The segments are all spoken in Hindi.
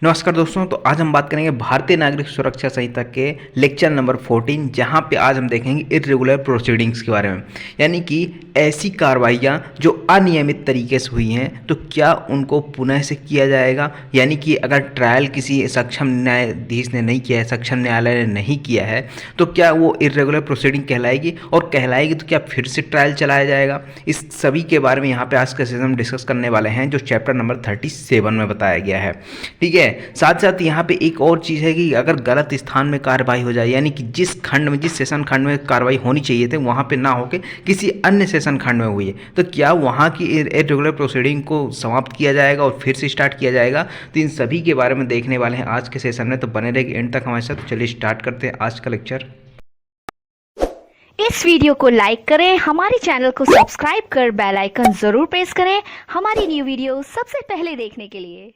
नमस्कार दोस्तों। तो आज हम बात करेंगे भारतीय नागरिक सुरक्षा संहिता के लेक्चर नंबर 14, जहां पे आज हम देखेंगे इर्रेगुलर प्रोसीडिंग्स के बारे में। यानी कि ऐसी कार्रवाइयां जो अनियमित तरीके से हुई हैं तो क्या उनको पुनः से किया जाएगा। यानी कि अगर ट्रायल किसी सक्षम न्यायाधीश ने नहीं किया है, सक्षम न्यायालय ने नहीं किया है, तो क्या वो इर्रेगुलर प्रोसीडिंग कहलाएगी, और कहलाएगी तो क्या फिर से ट्रायल चलाया जाएगा। इस सभी के बारे में यहाँ पे आज के सेशन हम डिस्कस करने वाले हैं, जो चैप्टर नंबर 37 में बताया गया है। ठीक है। साथ साथ यहाँ पे एक और चीज़ है कि अगर गलत स्थान में कार्रवाई हो जाए, यानी कि जिस खंड में, जिस सेशन खंड में कार्रवाई होनी चाहिए थे वहाँ पे ना होकर किसी अन्य सेशन खंड में हुई है, तो क्या वहाँ की इर्रेगुलर प्रोसीडिंग को समाप्त किया जाएगा और फिर से स्टार्ट किया जाएगा। तो इन सभी के बारे में देखने वाले हैं आज के सेशन में, तो बने रहेंगे एंड तक हमारे साथ। चलिए स्टार्ट करते हैं आज का लेक्चर। इस वीडियो को लाइक करें, हमारे चैनल को सब्सक्राइब कर बेल आइकन जरूर प्रेस करें हमारी न्यू वीडियो सबसे पहले देखने के लिए।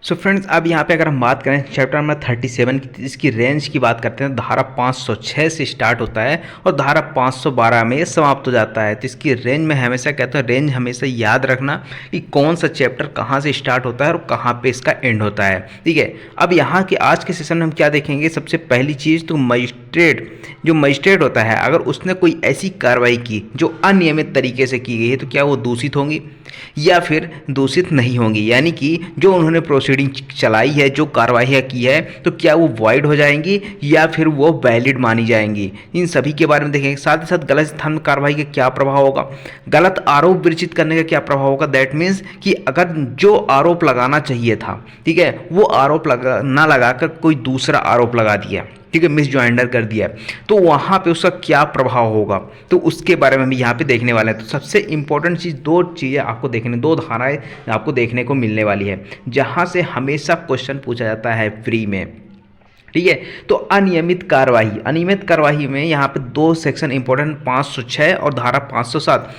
सो फ्रेंड्स, अब यहाँ पे अगर हम बात करें चैप्टर नंबर 37 की, इसकी रेंज की बात करते हैं। धारा 506 से स्टार्ट होता है और धारा 512 में समाप्त हो जाता है। तो इसकी रेंज में हमेशा कहता हूँ, रेंज हमेशा याद रखना कि कौन सा चैप्टर कहाँ से स्टार्ट होता है और कहाँ पे इसका एंड होता है। ठीक है। अब यहाँ के आज के सेशन में हम क्या देखेंगे, सबसे पहली चीज़ तो जो मजिस्ट्रेट होता है, अगर उसने कोई ऐसी कार्रवाई की जो अनियमित तरीके से की गई है, तो क्या वो दूषित होंगी या फिर दूषित नहीं होंगी। यानी कि जो उन्होंने प्रोसीडिंग चलाई है, जो कार्रवाइयाँ की है, तो क्या वो वॉइड हो जाएंगी या फिर वो वैलिड मानी जाएंगी। इन सभी के बारे में देखेंगे। साथ ही साथ गलत स्थान में कार्रवाई का क्या प्रभाव होगा, गलत आरोप विरचित करने का क्या प्रभाव होगा। दैट मीन्स कि अगर जो आरोप लगाना चाहिए था, ठीक है, वो आरोप ना लगाकर कोई दूसरा आरोप लगा दिया, ठीक है, मिस जॉइंडर कर दिया, तो वहाँ पे उसका क्या प्रभाव होगा, तो उसके बारे में भी यहाँ पे देखने वाले हैं। तो सबसे इंपॉर्टेंट चीज़, दो चीज़ें आपको देखने, दो धाराएं आपको देखने को मिलने वाली है, जहाँ से हमेशा क्वेश्चन पूछा जाता है फ्री में। ठीक है। तो अनियमित कार्रवाई में यहाँ पे दो सेक्शन इंपॉर्टेंट, 506 और धारा 507।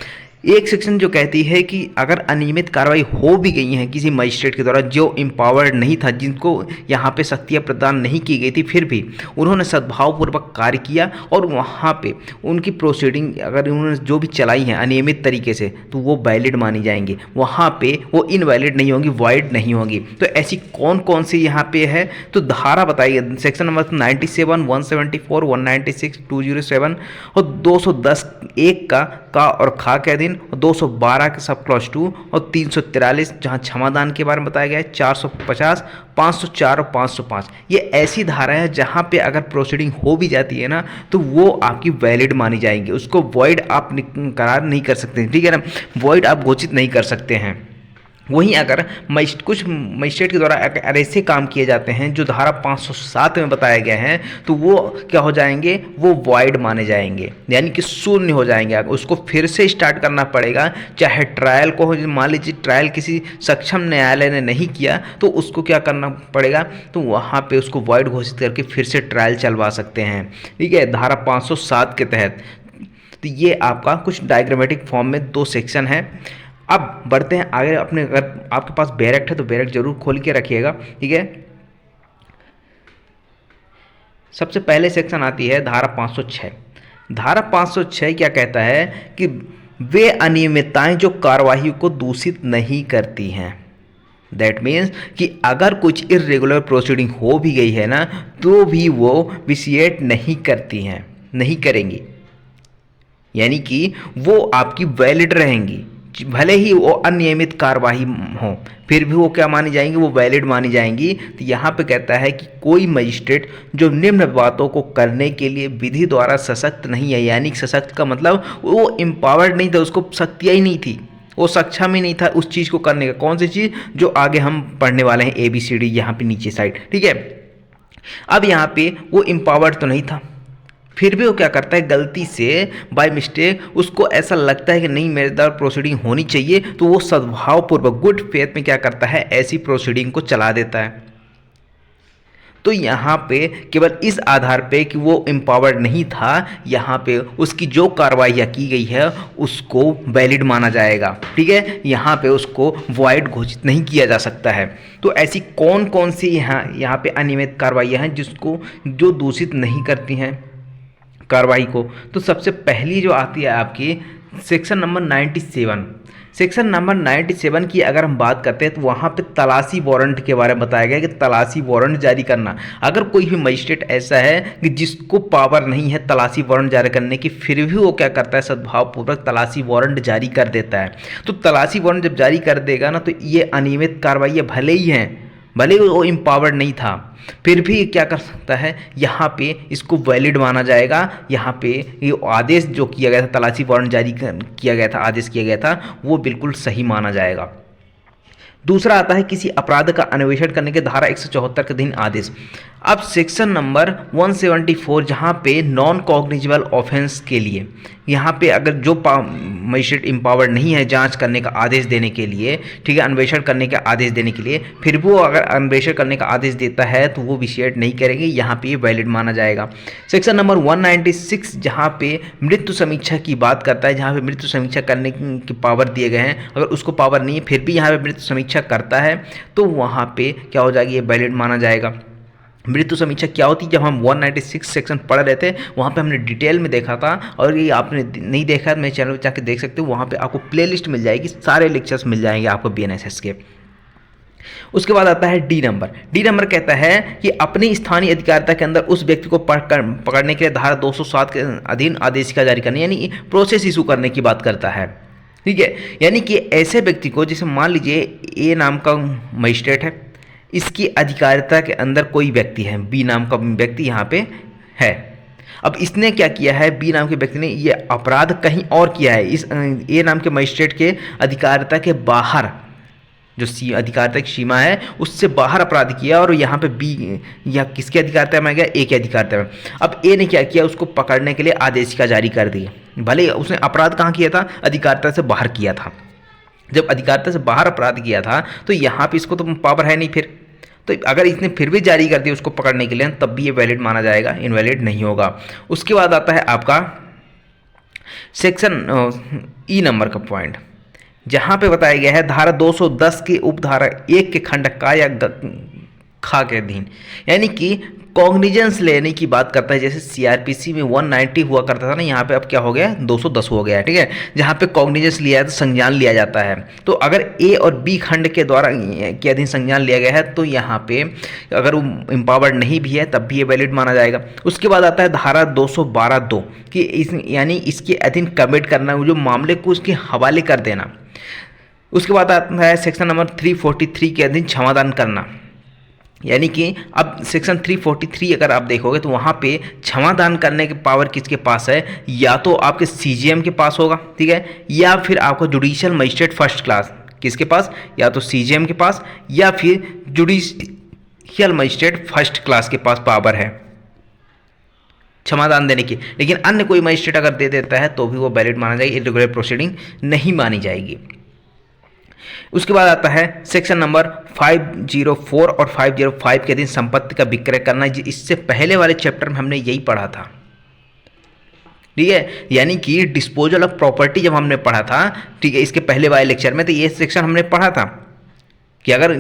एक सेक्शन जो कहती है कि अगर अनियमित कार्रवाई हो भी गई है किसी मजिस्ट्रेट के द्वारा जो एम्पावर्ड नहीं था, जिनको यहाँ पे शक्तियाँ प्रदान नहीं की गई थी, फिर भी उन्होंने सद्भावपूर्वक कार्य किया और वहाँ पे उनकी प्रोसीडिंग अगर उन्होंने जो भी चलाई है अनियमित तरीके से, तो वो वैलिड मानी जाएंगी, वहाँ पे वो इनवैलिड नहीं होंगी, वॉइड नहीं होंगी। तो ऐसी कौन कौन सी यहाँ पे है, तो धारा बताइए। सेक्शन नंबर 97, 174, 196, 207 और 210 एक का और खा के दिन, 212 के सब क्लॉज 2 और 343 जहां क्षमादान के बारे में बताया गया है, 450, 504 और 505। ये ऐसी धाराएं हैं जहां पे अगर प्रोसीडिंग हो भी जाती है ना, तो वो आपकी वैलिड मानी जाएंगी, उसको वॉइड आप करार नहीं कर सकते। ठीक है ना, वॉइड आप घोषित नहीं कर सकते हैं। वहीं अगर कुछ मजिस्ट्रेट के द्वारा अगर ऐसे काम किए जाते हैं जो धारा 507 में बताया गया है, तो वो क्या हो जाएंगे, वो वॉइड माने जाएंगे, यानी कि शून्य हो जाएंगे। उसको फिर से स्टार्ट करना पड़ेगा, चाहे ट्रायल को, मान लीजिए ट्रायल किसी सक्षम न्यायालय ने नहीं किया, तो उसको क्या करना पड़ेगा, तो वहाँ पे उसको वॉइड घोषित करके फिर से ट्रायल चलवा सकते हैं। ठीक है, धारा 507 के तहत। तो ये आपका कुछ डायग्रामेटिक फॉर्म में दो सेक्शन है। अब बढ़ते हैं आगे। अपने अगर आपके पास बैरेक्ट है तो बैरेक्ट जरूर खोल के रखिएगा। ठीक है। सबसे पहले सेक्शन आती है धारा 506। धारा 506 क्या कहता है कि वे अनियमितताएं जो कार्यवाही को दूषित नहीं करती हैं। दैट मीन्स कि अगर कुछ इर्रेगुलर प्रोसीडिंग हो भी गई है ना, तो भी वो विशिएट नहीं करती हैं, नहीं करेंगी, यानी कि वो आपकी वैलिड रहेंगी। भले ही वो अनियमित कार्रवाई हो, फिर भी वो क्या मानी जाएंगी, वो वैलिड मानी जाएंगी। तो यहाँ पे कहता है कि कोई मजिस्ट्रेट जो निम्न बातों को करने के लिए विधि द्वारा सशक्त नहीं है, यानी सशक्त का मतलब वो एम्पावर्ड नहीं था, उसको शक्तियाँ ही नहीं थी, वो सक्षम ही नहीं था उस चीज़ को करने का। कौन सी चीज़, जो आगे हम पढ़ने वाले हैं, ABCD यहाँ पे नीचे साइड। ठीक है। अब यहाँ पे वो एम्पावर्ड तो नहीं था, फिर भी वो क्या करता है, गलती से बाय मिस्टेक उसको ऐसा लगता है कि नहीं मेरे द्वारा प्रोसीडिंग होनी चाहिए, तो वो सद्भावपूर्वक गुड फेथ में क्या करता है, ऐसी प्रोसीडिंग को चला देता है। तो यहाँ पे केवल इस आधार पे कि वो एम्पावर्ड नहीं था, यहाँ पे उसकी जो कार्रवाइयाँ की गई है उसको वैलिड माना जाएगा। ठीक है, यहाँ पे उसको वॉइड घोषित नहीं किया जा सकता है। तो ऐसी कौन कौन सी यहाँ पे अनियमित कार्रवाइयाँ हैं जिसको जो दूषित नहीं करती हैं कार्रवाई को। तो सबसे पहली जो आती है आपकी सेक्शन नंबर 97। सेक्शन नंबर 97 की अगर हम बात करते हैं तो वहाँ पे तलाशी वारंट के बारे में बताया गया कि तलाशी वारंट जारी करना। अगर कोई भी मजिस्ट्रेट ऐसा है कि जिसको पावर नहीं है तलाशी वारंट जारी करने की, फिर भी वो क्या करता है, सद्भावपूर्वक तलाशी वारंट जारी कर देता है। तो तलाशी वारंट जब जारी कर देगा ना, तो ये अनियमित कार्रवाई भले ही हैं, भले ही वो एम्पावर्ड नहीं था, फिर भी क्या कर सकता है, यहाँ पे इसको वैलिड माना जाएगा। यहाँ पे ये आदेश जो किया गया था, तलाशी वारंट जारी किया गया था, आदेश किया गया था, वो बिल्कुल सही माना जाएगा। दूसरा आता है किसी अपराध का अन्वेषण करने के धारा 174 के अधीन आदेश। अब सेक्शन नंबर 174 जहाँ पे नॉन कॉग्निजेबल ऑफेंस के लिए, यहाँ पे अगर जो मजिस्ट्रेट एम्पावर्ड नहीं है जांच करने का आदेश देने के लिए, ठीक है, अन्वेषण करने का आदेश देने के लिए, फिर वो अगर अन्वेषण करने का आदेश देता है तो वो विशेष नहीं करेंगे, यहाँ पे वैलिड माना जाएगा। सेक्शन नंबर 196 जहाँ पे मृत्यु समीक्षा की बात करता है, जहाँ पे मृत्यु समीक्षा करने की पावर दिए गए हैं, अगर उसको पावर नहीं है फिर भी यहाँ पे मृत्यु समीक्षा करता है तो वहाँ पे क्या हो जाएगी, ये वैलिड माना जाएगा। मृत्यु समीक्षा क्या होती है, जब हम 196 सेक्शन पढ़ रहे थे वहाँ पे हमने डिटेल में देखा था, और ये आपने नहीं देखा मेरे चैनल पर जाके देख सकते हो, वहाँ पे आपको प्लेलिस्ट मिल जाएगी, सारे लेक्चर्स मिल जाएंगे आपको BNSS के। उसके बाद आता है डी नंबर। डी नंबर कहता है कि अपनी स्थानीय अधिकारिता के अंदर उस व्यक्ति को पकड़ने के लिए धारा 207 के अधीन आदेशिका जारी करनी, यानी प्रोसेस इशू करने की बात करता है, ठीक है। यानी कि ऐसे व्यक्ति को, जैसे मान लीजिए ए नाम का मजिस्ट्रेट है, इसकी अधिकारिता के अंदर कोई व्यक्ति है, बी नाम का व्यक्ति यहाँ पे है। अब इसने क्या किया है, बी नाम के व्यक्ति ने ये अपराध कहीं और किया है, इस ए नाम के मजिस्ट्रेट के अधिकारिता के बाहर, जो अधिकारिता की सीमा है उससे बाहर अपराध किया, और यहाँ पे बी या किसके अधिकारिता में आ गया, ए के अधिकारिता में। अब ए ने क्या किया, उसको पकड़ने के लिए आदेशिका जारी कर दी, भले उसने अपराध कहाँ किया था, अधिकारिता से बाहर किया था। जब अधिकारिता से बाहर अपराध किया था तो यहाँ पे इसको तो पावर है नहीं, फिर तो अगर इसने फिर भी जारी कर दिया उसको पकड़ने के लिए, तब भी ये वैलिड माना जाएगा, इनवैलिड नहीं होगा। उसके बाद आता है आपका सेक्शन ई नंबर का पॉइंट, जहाँ पे बताया गया है धारा 210 के उपधारा 1 के खंड का या खा के अधीन, यानी कि कॉग्निजेंस लेने की बात करता है। जैसे CRPC में 190 हुआ करता था ना, यहाँ पे अब क्या हो गया, 210 हो गया है, ठीक है। जहाँ पे कॉग्निजेंस लिया है तो संज्ञान लिया जाता है, तो अगर ए और बी खंड के द्वारा के अधीन संज्ञान लिया गया है तो यहाँ पे अगर वो एम्पावर्ड नहीं भी है तब भी ये वैलिड माना जाएगा। उसके बाद आता है धारा 212(2) कि यानी इसके अधीन कमिट करना, जो मामले को उसके हवाले कर देना। उसके बाद आता है सेक्शन नंबर 343 के अधीन क्षमादान करना, यानी कि अब सेक्शन 343 अगर आप देखोगे तो वहाँ पे क्षमादान करने के पावर किसके पास है, या तो आपके CJM के पास होगा, ठीक है, या फिर आपको जुडिशियल मजिस्ट्रेट फर्स्ट क्लास किसके पास, या तो CJM के पास या फिर जुडिशियल मजिस्ट्रेट फर्स्ट क्लास के पास पावर है क्षमादान देने की। लेकिन अन्य कोई मजिस्ट्रेट अगर दे देता है तो भी वो वैलिड माना जाएगी, इर्रेगुलर प्रोसीडिंग नहीं मानी जाएगी। उसके बाद आता है सेक्शन नंबर 504 और 505 के अधीन संपत्ति का विक्रय करना। इससे पहले वाले चैप्टर में हमने यही पढ़ा था, ठीक है, यानी कि डिस्पोजल ऑफ प्रॉपर्टी जब हमने पढ़ा था, ठीक है, इसके पहले वाले लेक्चर में, तो ये सेक्शन हमने पढ़ा था कि अगर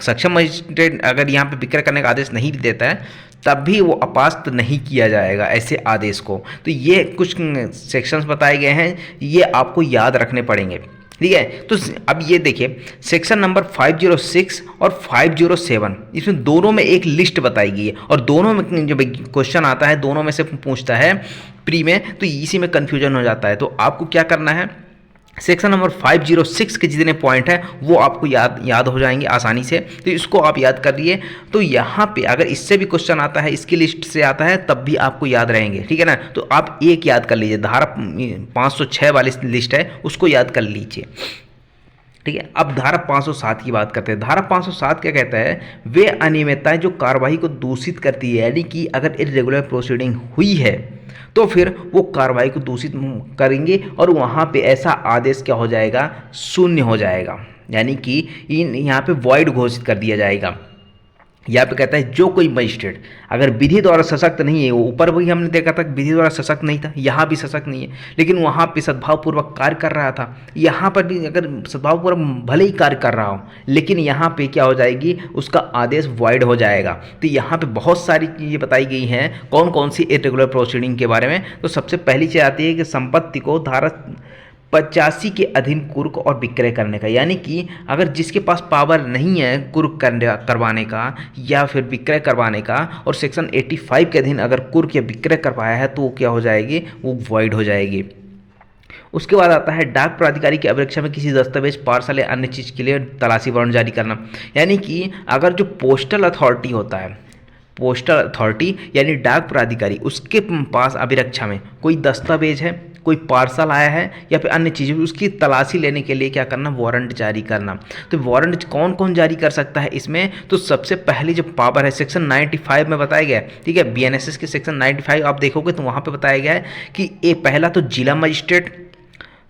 सक्षम मजिस्ट्रेट अगर यहाँ पे विक्रय करने का आदेश नहीं देता है तब भी वो अपास्त नहीं किया जाएगा ऐसे आदेश को। तो ये कुछ सेक्शंस बताए गए हैं, ये आपको याद रखने पड़ेंगे, ठीक है। तो अब ये देखिए सेक्शन नंबर 506 और 507, इसमें दोनों में एक लिस्ट बताई गई है, और दोनों में जब क्वेश्चन आता है दोनों में से पूछता है प्री में, तो इसी में कन्फ्यूजन हो जाता है। तो आपको क्या करना है, सेक्शन नंबर 506 के जितने पॉइंट हैं वो आपको याद हो जाएंगे आसानी से, तो इसको आप याद कर लिए। तो यहाँ पे अगर इससे भी क्वेश्चन आता है, इसकी लिस्ट से आता है, तब भी आपको याद रहेंगे, ठीक है ना। तो आप एक याद कर लीजिए, धारा 506 वाली लिस्ट है उसको याद कर लीजिए, ठीक है। अब धारा 507 की बात करते हैं। धारा 507 क्या कहता है, वे अनियमितताएं जो कार्रवाई को दूषित करती है, यानी कि अगर इर्रेगुलर प्रोसीडिंग हुई है तो फिर वो कार्रवाई को दूषित करेंगे और वहाँ पे ऐसा आदेश क्या हो जाएगा, शून्य हो जाएगा, यानी कि यहाँ पे वॉइड घोषित कर दिया जाएगा। यहाँ पे कहता है जो कोई मजिस्ट्रेट अगर विधि द्वारा सशक्त नहीं है, वो ऊपर भी हमने देखा था विधि द्वारा सशक्त नहीं था, यहाँ भी सशक्त नहीं है, लेकिन वहाँ पे सद्भावपूर्वक कार्य कर रहा था, यहाँ पर भी अगर सद्भावपूर्वक भले ही कार्य कर रहा हो, लेकिन यहाँ पे क्या हो जाएगी, उसका आदेश वॉइड हो जाएगा। तो यहाँ पे बहुत सारी चीज़ें बताई गई हैं, कौन कौन सी इर्रेगुलर प्रोसीडिंग के बारे में। तो सबसे पहली चीज़ आती है कि संपत्ति को धारा 85 के अधीन कुर्क और विक्रय करने का, यानी कि अगर जिसके पास पावर नहीं है कुर्क करवाने का या फिर विक्रय करवाने का और सेक्शन 85 के अधीन अगर कुर्क या विक्रय करवाया है तो वो क्या हो जाएगी, वो वॉइड हो जाएगी। उसके बाद आता है डाक प्राधिकारी की अपेक्षा में किसी दस्तावेज, पार्सल या अन्य चीज़ के लिए तलाशी वारंट जारी करना, यानी कि अगर जो पोस्टल अथॉरिटी होता है, पोस्टल अथॉरिटी यानी डाक प्राधिकारी, उसके पास अभिरक्षा में कोई दस्तावेज है, कोई पार्सल आया है या फिर अन्य चीज़ें, उसकी तलाशी लेने के लिए क्या करना, वारंट जारी करना। तो वारंट कौन कौन जारी कर सकता है इसमें, तो सबसे पहले जो पावर है सेक्शन 95 में बताया गया है, ठीक है, बीएनएसएस के सेक्शन 95 आप देखोगे तो वहाँ पे बताया गया है कि ये पहला तो जिला मजिस्ट्रेट,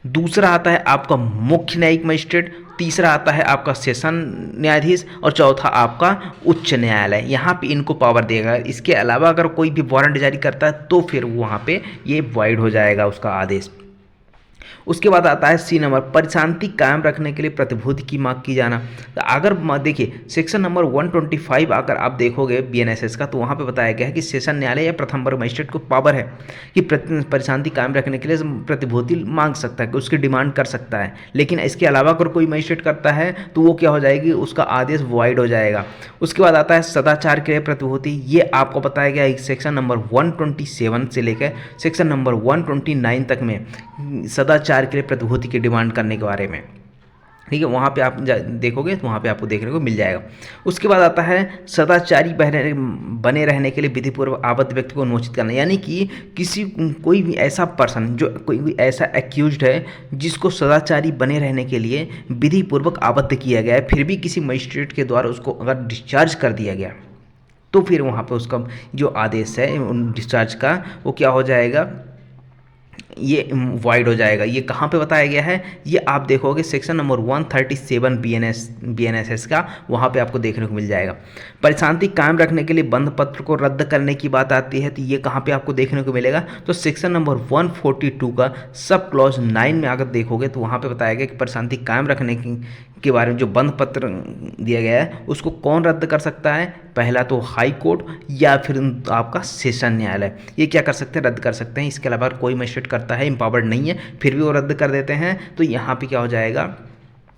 दूसरा आता है आपका मुख्य न्यायिक मजिस्ट्रेट, तीसरा आता है आपका सेशन न्यायाधीश और चौथा आपका उच्च न्यायालय। यहाँ पे इनको पावर देगा। इसके अलावा अगर कोई भी वारंट जारी करता है तो फिर वहाँ पे ये वाइड हो जाएगा उसका आदेश। उसके बाद आता है सी नंबर, परिशांति कायम रखने के लिए प्रतिभूति की मांग की जाना। तो अगर देखिए सेक्शन नंबर 125 अगर आप देखोगे बीएनएसएस का तो वहाँ पे बताया गया है कि सेशन न्यायालय या प्रथम वर्ग मजिस्ट्रेट को पावर है कि परिशांति कायम रखने के लिए प्रतिभूति मांग सकता है, कि उसकी डिमांड कर सकता है। लेकिन इसके अलावा अगर कोई मजिस्ट्रेट करता है तो वो क्या हो जाएगी, उसका आदेश वॉइड हो जाएगा। उसके बाद आता है सदाचार के लिए प्रतिभूति, ये आपको बताया गया है सेक्शन नंबर 127 से लेकर सेक्शन नंबर 129 तक में सदाचार के लिए प्रतिभूति की डिमांड करने के बारे में, ठीक है, वहाँ पे आप देखोगे तो वहाँ पे आपको देखने को मिल जाएगा। उसके बाद आता है सदाचारी बने रहने के लिए विधिपूर्वक आबद्ध व्यक्ति को उन्मोचित करना, यानी कि किसी कोई भी ऐसा पर्सन जो कोई भी ऐसा एक्यूज्ड है जिसको सदाचारी बने रहने के लिए विधिपूर्वक आबद्ध किया गया है, फिर भी किसी मजिस्ट्रेट के द्वारा उसको अगर डिस्चार्ज कर दिया गया तो फिर वहाँ पर उसका जो आदेश है डिस्चार्ज का वो क्या हो जाएगा, ये वाइड हो जाएगा। ये कहाँ पे बताया गया है, ये आप देखोगे सेक्शन नंबर 137 बीएनएसएस का, वहाँ पे आपको देखने को मिल जाएगा। परिशांति कायम रखने के लिए बंध पत्र को रद्द करने की बात आती है तो ये कहाँ पे आपको देखने को मिलेगा, तो सेक्शन नंबर 142 का सब क्लॉज 9 में अगर देखोगे तो वहाँ पे बताया गया कि परिशांति कायम रखने के बारे में जो बंध पत्र दिया गया है उसको कौन रद्द कर सकता है, पहला तो हाई कोर्ट या फिर आपका सेशन न्यायालय, ये क्या कर सकते हैं, रद्द कर सकते हैं। इसके अलावा कोई मजिस्ट्रेट करता है, एम्पावर्ड नहीं है, फिर भी वो रद्द कर देते हैं तो यहाँ पे क्या हो जाएगा,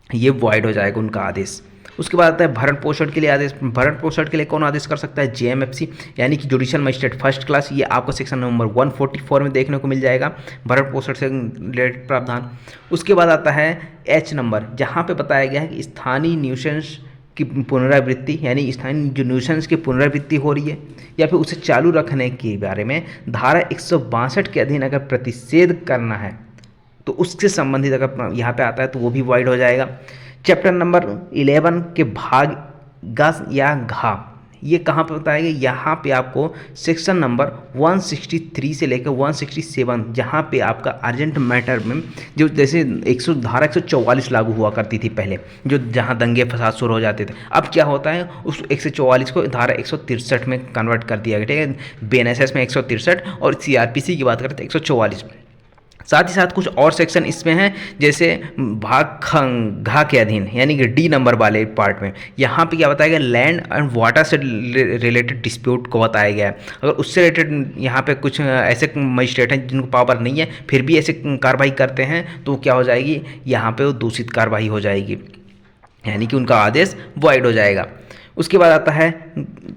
ये वॉइड हो जाएगा उनका आदेश। उसके बाद आता है भरण पोषण के लिए आदेश। भरण पोषण के लिए कौन आदेश कर सकता है, जेएमएफसी यानी कि जुडिशियल मजिस्ट्रेट फर्स्ट क्लास, ये आपको सेक्शन नंबर 144 में देखने को मिल जाएगा, भरण पोषण से रिलेटेड प्रावधान। उसके बाद आता है एच नंबर, जहाँ पे बताया गया है कि स्थानीय न्यूसेंस की पुनरावृत्ति, यानी स्थानीय जो न्यूसेंस की पुनरावृत्ति हो रही है या फिर उसे चालू रखने के बारे में धारा 162 के अधीन अगर प्रतिषेध करना है तो उससे संबंधित अगर यहाँ पे आता है तो वो भी वाइड हो जाएगा। चैप्टर नंबर 11 के भाग ग या घा, ये कहाँ पे बताया गया, यहाँ पे आपको सेक्शन नंबर 163 से लेकर 167, जहाँ पे आपका अर्जेंट मैटर में जो जैसे धारा 144 लागू हुआ करती थी पहले, जो जहाँ दंगे फसाद शुरू हो जाते थे, अब क्या होता है उस 144 को धारा 163 में कन्वर्ट कर दिया गया, ठीक है। बीएनएसएस में 163 और सीआरपीसी की बात करते हैं 144। साथ ही साथ कुछ और सेक्शन इसमें हैं, जैसे भाग घा के अधीन यानी कि डी नंबर वाले पार्ट में यहाँ पे क्या बताया गया, लैंड एंड वाटर से रिलेटेड डिस्प्यूट को बताया गया है। अगर उससे रिलेटेड यहाँ पे कुछ ऐसे मजिस्ट्रेट हैं जिनको पावर नहीं है फिर भी ऐसे कार्रवाई करते हैं तो क्या हो जाएगी, यहाँ पे वो दूषित कार्रवाई हो जाएगी, यानी कि उनका आदेश वॉइड हो जाएगा। उसके बाद आता है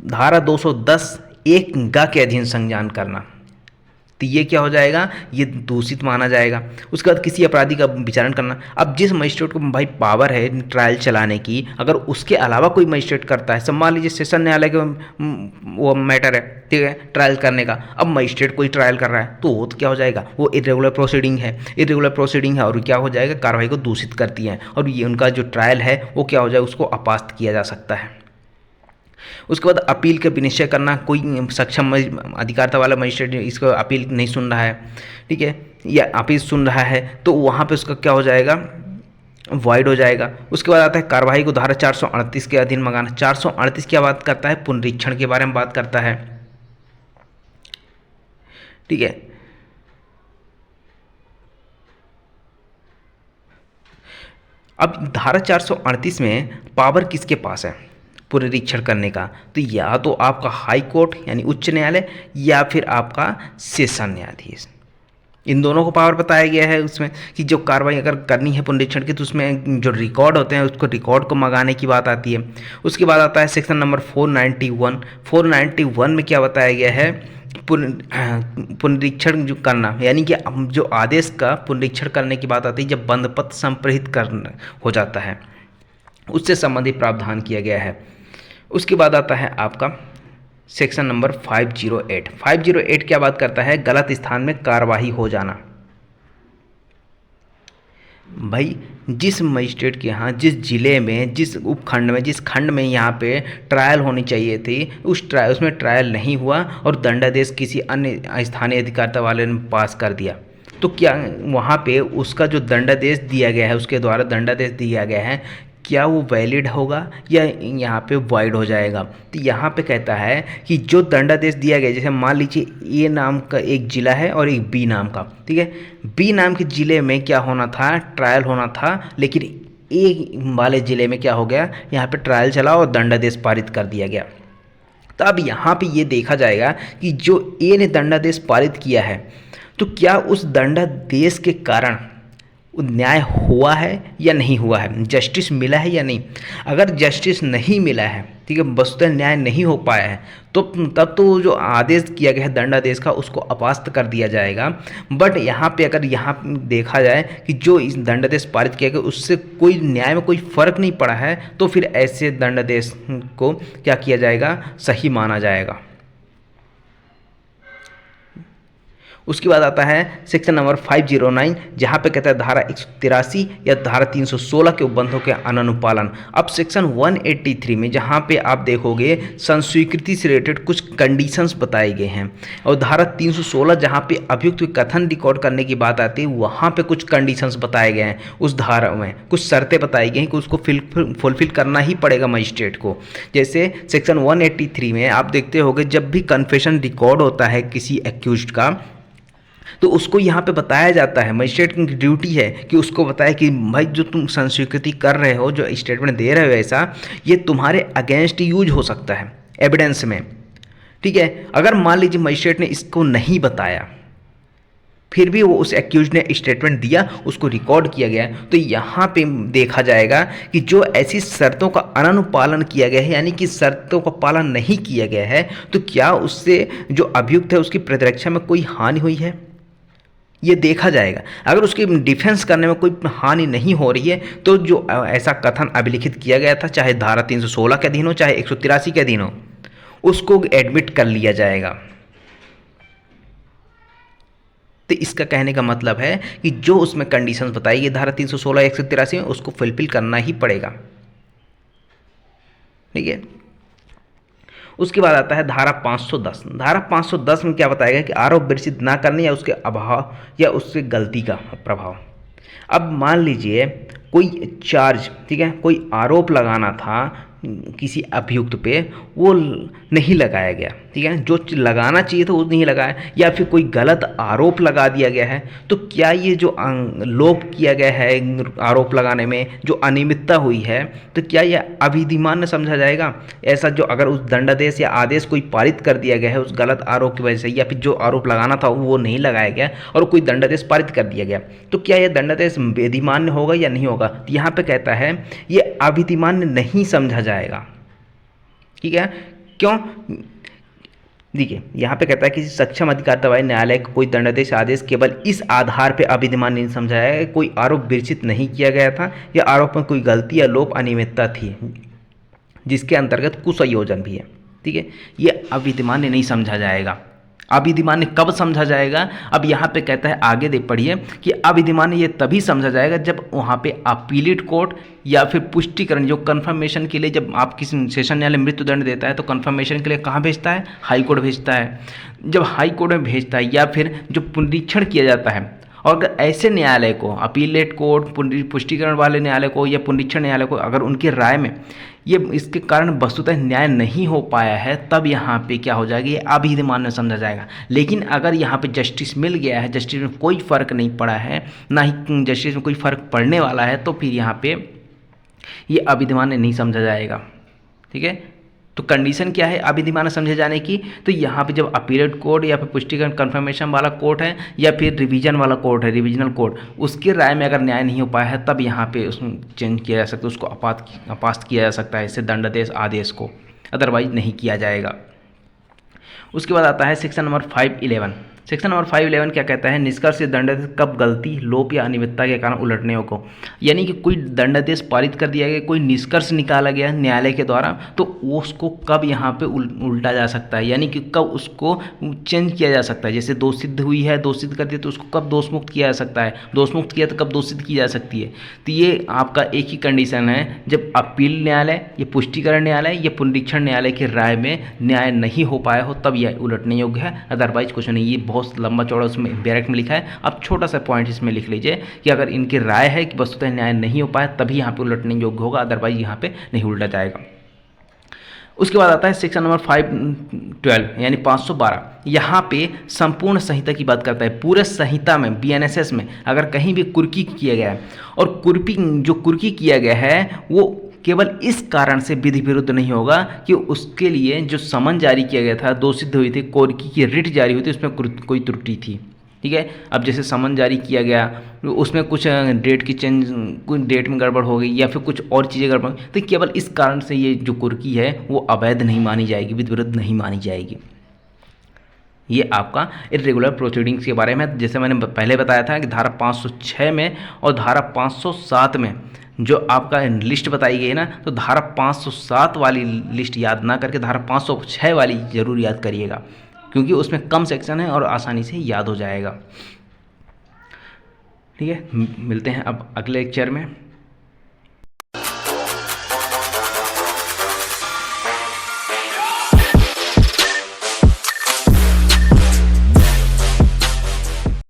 धारा 210 एक गा के अधीन संज्ञान करना, तो ये क्या हो जाएगा, ये दूषित माना जाएगा। उसके बाद किसी अपराधी का विचारण करना, अब जिस मजिस्ट्रेट को भाई पावर है ट्रायल चलाने की, अगर उसके अलावा कोई मजिस्ट्रेट करता है, सब मान लीजिए सेशन न्यायालय का वो मैटर है, ठीक है, ट्रायल करने का, अब मजिस्ट्रेट कोई ट्रायल कर रहा है तो वो तो क्या हो जाएगा, वो इरेगुलर प्रोसीडिंग है और क्या हो जाएगा, कार्रवाई को दूषित करती है और ये उनका जो ट्रायल है वो क्या हो जाएगा, उसको अपास्त किया जा सकता है। उसके बाद अपील का विनिश्चय करना, कोई सक्षम अधिकारिता वाला मजिस्ट्रेट इसको अपील नहीं सुन रहा है, ठीक है, या अपील सुन रहा है तो वहाँ पे उसका क्या हो जाएगा, वॉइड हो जाएगा। उसके बाद आता है कार्रवाई को धारा 438 के अधीन मंगाना। 438 क्या बात करता है, पुनरीक्षण के बारे में बात करता है, ठीक है। अब धारा 438 में पावर किसके पास है पुनरीक्षण करने का, तो या तो आपका हाई कोर्ट यानी उच्च न्यायालय या फिर आपका सेशन न्यायाधीश, इन दोनों को पावर बताया गया है उसमें कि जो कार्रवाई अगर करनी है पुनरीक्षण की तो उसमें जो रिकॉर्ड होते हैं उसको रिकॉर्ड को मंगाने की बात आती है। उसके बाद आता है सेक्शन नंबर 491। 491 में क्या बताया गया है, पुनरीक्षण जो करना, यानी कि जो आदेश का पुनरीक्षण करने की बात आती है जब बंधपत्र संप्रहित करना हो जाता है, उससे संबंधित प्रावधान किया गया है। उसके बाद आता है आपका सेक्शन नंबर 508। 508 क्या बात करता है, गलत स्थान में कार्यवाही हो जाना। भाई जिस मजिस्ट्रेट के यहाँ, जिस जिले में, जिस उपखंड में, जिस खंड में यहाँ पे ट्रायल होनी चाहिए थी उसमें ट्रायल नहीं हुआ और दंडादेश किसी अन्य स्थानीय अधिकारिता वाले ने पास कर दिया, तो क्या वहाँ पे उसका जो दंडादेश दिया गया है, उसके द्वारा दंडादेश दिया गया है, क्या वो वैलिड होगा या यहाँ पे वॉइड हो जाएगा। तो यहाँ पे कहता है कि जो दंडादेश दिया गया, जैसे मान लीजिए ए नाम का एक ज़िला है और एक बी नाम का, ठीक है, बी नाम के ज़िले में क्या होना था, ट्रायल होना था, लेकिन ए वाले ज़िले में क्या हो गया, यहाँ पे ट्रायल चला और दंडादेश पारित कर दिया गया। तो अब यहाँ पे ये देखा जाएगा कि जो ए ने दंडादेश पारित किया है तो क्या उस दंडादेश के कारण न्याय हुआ है या नहीं हुआ है, जस्टिस मिला है या नहीं। अगर जस्टिस नहीं मिला है, ठीक है, वस्तुतः न्याय नहीं हो पाया है, तो तब तो जो आदेश किया गया है दंडादेश का उसको अपास्त कर दिया जाएगा। बट यहाँ पे अगर यहाँ देखा जाए कि जो इस दंडादेश पारित किया गया उससे कोई न्याय में कोई फर्क नहीं पड़ा है, तो फिर ऐसे दंडादेश को क्या किया जाएगा, सही माना जाएगा। उसके बाद आता है सेक्शन नंबर 509, जहाँ पे कहता है धारा 183 या धारा 316 के उपबंधों के अनुपालन। अब सेक्शन 183 में जहाँ पे आप देखोगे संस्वीकृति से रिलेटेड कुछ कंडीशंस बताए गए हैं, और धारा 316 जहाँ पे अभियुक्त कथन रिकॉर्ड करने की बात आती है वहाँ पे कुछ कंडीशंस बताए गए हैं। उस धारा में कुछ शर्तें बताई गई हैं कि उसको फुलफिल करना ही पड़ेगा मजिस्ट्रेट को। जैसे सेक्शन 183 में आप देखते होगे जब भी कन्फेशन रिकॉर्ड होता है किसी एक्यूज्ड का, तो उसको यहाँ पे बताया जाता है, मजिस्ट्रेट की ड्यूटी है कि उसको बताए कि भाई जो तुम संस्वीकृति कर रहे हो, जो स्टेटमेंट दे रहे हो ऐसा, ये तुम्हारे अगेंस्ट यूज हो सकता है एविडेंस में, ठीक है। अगर मान लीजिए मजिस्ट्रेट ने इसको नहीं बताया, फिर भी वो उस एक्यूज ने स्टेटमेंट दिया, उसको रिकॉर्ड किया गया, तो यहाँ पे देखा जाएगा कि जो ऐसी शर्तों का अनुपालन किया गया है, यानी कि शर्तों का पालन नहीं किया गया है, तो क्या उससे जो अभियुक्त है उसकी प्रतिरक्षा में कोई हानि हुई है, ये देखा जाएगा। अगर उसकी डिफेंस करने में कोई हानि नहीं हो रही है तो जो ऐसा कथन अभिलिखित किया गया था, चाहे धारा 316 के अधीन हो चाहे 183 के अधीन हो, उसको एडमिट कर लिया जाएगा। तो इसका कहने का मतलब है कि जो उसमें कंडीशंस बताई गई धारा 316 183 में, उसको फुलफिल करना ही पड़ेगा, ठीक है। उसके बाद आता है धारा 510। धारा 510 में क्या बताया गया कि आरोप विरचित ना करने या उसके अभाव या उससे गलती का प्रभाव। अब मान लीजिए कोई चार्ज, ठीक है, कोई आरोप लगाना था किसी अभियुक्त पे, वो नहीं लगाया गया, ठीक है, जो लगाना चाहिए था वो नहीं लगाया, या फिर कोई गलत आरोप लगा दिया गया है, तो क्या ये जो लोप किया गया है आरोप लगाने में जो अनियमितता हुई है, तो क्या यह अविधिमान्य समझा जाएगा। ऐसा जो अगर उस दंडादेश या आदेश कोई पारित कर दिया गया है उस गलत आरोप की वजह से, या फिर जो आरोप लगाना था वो नहीं लगाया गया और कोई दंडादेश पारित कर दिया गया, तो क्या यह दंडादेश विधिमान्य होगा या नहीं होगा। तो यहाँ पे कहता है ये अविधिमान्य नहीं समझा जाएगा, ठीक है। क्यों, देखिए यहाँ पे कहता है कि सक्षम अधिकारिता वाले न्यायालय का कोई दंडादेश आदेश केवल इस आधार पे अविधिमान्य नहीं समझा जाएगा, कोई आरोप विरचित नहीं किया गया था या आरोप में कोई गलती या लोप अनियमितता थी जिसके अंतर्गत कुसंयोजन भी है, ठीक है, ये अविधिमान्य नहीं समझा जाएगा। अविधिमान्य कब समझा जाएगा, अब यहाँ पे कहता है आगे देख पढ़िए कि अविधिमान्य ये तभी समझा जाएगा जब वहाँ पे अपीलेट कोर्ट या फिर पुष्टिकरण, जो कन्फर्मेशन के लिए जब आप किसी सेशन न्यायालय मृत्युदंड देता है तो कन्फर्मेशन के लिए कहाँ भेजता है, हाई कोर्ट भेजता है। जब हाई कोर्ट में भेजता है या फिर जो पुनरीक्षण किया जाता है, और अगर ऐसे न्यायालय को, अपीलेट कोर्ट, पुष्टिकरण वाले न्यायालय को या पुनरीक्षण न्यायालय को, अगर उनकी राय में ये इसके कारण वस्तुतः न्याय नहीं हो पाया है, तब यहाँ पे क्या हो जाएगा, ये अविधिमान्य समझा जाएगा। लेकिन अगर यहाँ पे जस्टिस मिल गया है, जस्टिस में कोई फ़र्क नहीं पड़ा है, ना ही जस्टिस में कोई फ़र्क पड़ने वाला है, तो फिर यहाँ पे ये अविधिमान्य नहीं समझा जाएगा, ठीक है। तो कंडीशन क्या है अविधिमान्य समझे जाने की, तो यहाँ पे जब अपीलेट कोर्ट या फिर पुष्टिकरण कन्फर्मेशन वाला कोर्ट है या फिर रिवीजन वाला कोर्ट है, रिविजनल कोर्ट, उसके राय में अगर न्याय नहीं हो पाया है तब यहाँ पे उसमें चेंज किया जा सकता है, उसको अपास्त किया जा सकता है, इससे दंडादेश आदेश को, अदरवाइज नहीं किया जाएगा। उसके बाद आता है सेक्शन नंबर 511। सेक्शन नंबर 511 क्या कहता है, निष्कर्ष से दंडादेश कब गलती, लोप या अनियमितता के कारण उलटने को, यानी कि कोई दंडादेश पारित कर दिया गया, कोई निष्कर्ष निकाला गया न्यायालय के द्वारा, तो उसको कब यहाँ पे उल्टा जा सकता है, यानी कि कब उसको चेंज किया जा सकता है। जैसे दोष सिद्ध हुई है, दोष सिद्ध कर दिया तो उसको कब दोष मुक्त किया जा सकता है, दोष मुक्त किया तो कब दोष सिद्ध की जा सकती है। तो ये आपका एक ही कंडीशन है, जब अपील न्यायालय या पुष्टिकरण न्यायालय या पुनरीक्षण न्यायालय की राय में न्याय नहीं हो पाया हो तब यह उलटने योग्य है, अदरवाइज कुछ नहीं। ये बहुत लंबा चौड़ा उसमें बैरक में लिखा है, अब छोटा सा पॉइंट इसमें लिख लीजिए कि अगर इनकी राय है कि वस्तुतः न्याय नहीं हो पाया तभी यहाँ पे उलटने योग्य होगा, अदरवाइज यहाँ पे नहीं उल्टा जाएगा। उसके बाद आता है सेक्शन नंबर 512 यानी 512। यहाँ पे संपूर्ण संहिता की बात करता है। पूरे संहिता में BNSS में अगर कहीं भी कुर्की किया गया है और जो कुर्की किया गया है वो केवल इस कारण से विधि विरुद्ध नहीं होगा कि उसके लिए जो समन जारी किया गया था, दोष सिद्ध हुई थी, कुर्की की रिट जारी हुई थी, उसमें कोई त्रुटि थी। ठीक है, अब जैसे समन जारी किया गया उसमें कुछ डेट की चेंज, कुछ डेट में गड़बड़ हो गई या फिर कुछ और चीज़ें गड़बड़, तो केवल इस कारण से ये जो कुर्की है वो अवैध नहीं मानी जाएगी, विधि विरुद्ध नहीं मानी जाएगी। ये आपका इरेगुलर प्रोसीडिंग्स के बारे में, जैसे मैंने पहले बताया था कि धारा 506 में और धारा 507 में जो आपका लिस्ट बताई गई है ना, तो धारा 507 वाली लिस्ट याद ना करके धारा 506 वाली ज़रूर याद करिएगा, क्योंकि उसमें कम सेक्शन है और आसानी से याद हो जाएगा। ठीक है, मिलते हैं अब अगले लेक्चर में।